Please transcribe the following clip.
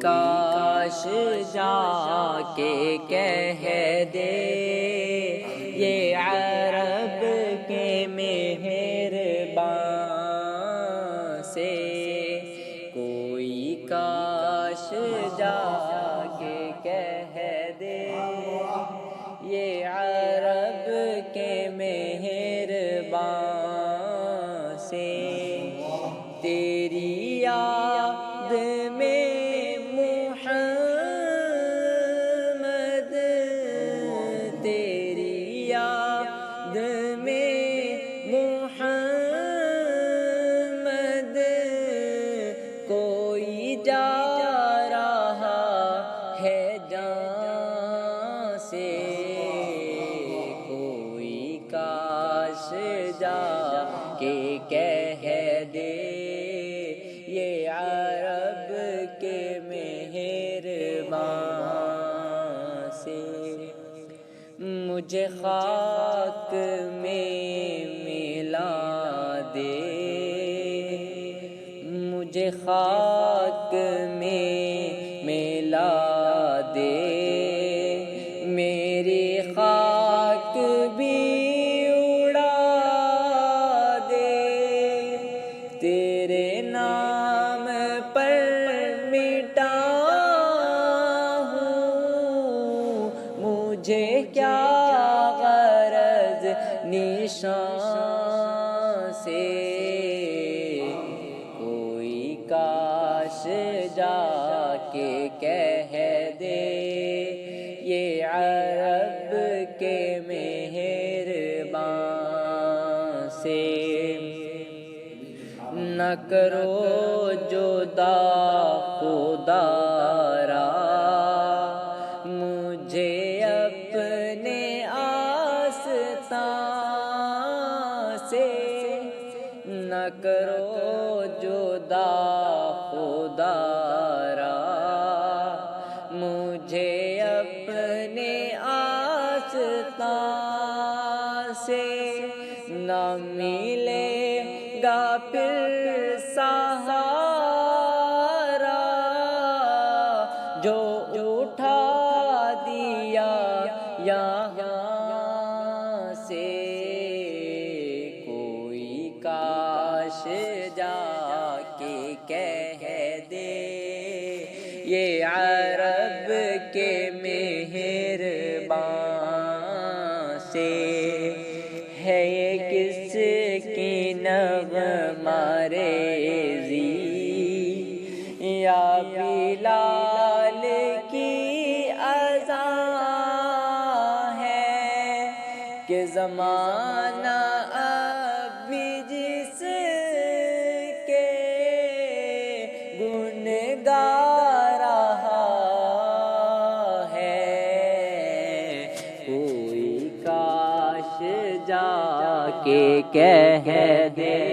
کاش جا کے کہہ دے یہ عرب کے مہربان سے، کوئی کاش جا کے کہہ دے یہ عرب کے مہربان سے، تیری یاد میں محمد، تیری یاد میں محمد، کوئی جا رہا ہے جان سے، کوئی کاش جا کے کہہ دے یہ عرب کے مہربان سے، مجھے خاک میں ملا دے، مجھے خاک میں ملا دے، میری خاک بھی اڑا دے، تیرے نام پر مٹا ہوں، مجھے کیا غرض نشان سے، کوئی کاش جا کے کہہ دے یہ عرب کے مہربان سے، نہ کرو جدا خدا را مجھے اپنے آستان سے، نہ کرو جدا خدا را مجھے اپنے آستان سے، نہ ملے گا پھر سہارا جو اٹھا دیا یہاں سے، کوئی کاش جا کے کہہ دے یہ عرب کے مہربان سے، ہے یہ کس کی نغمہ ریزی یا بلال کی اذان ہے کہ زمانہ اب بھی جس کے گن گا رہا ہے، کوئی کاش جا کے کہہ دے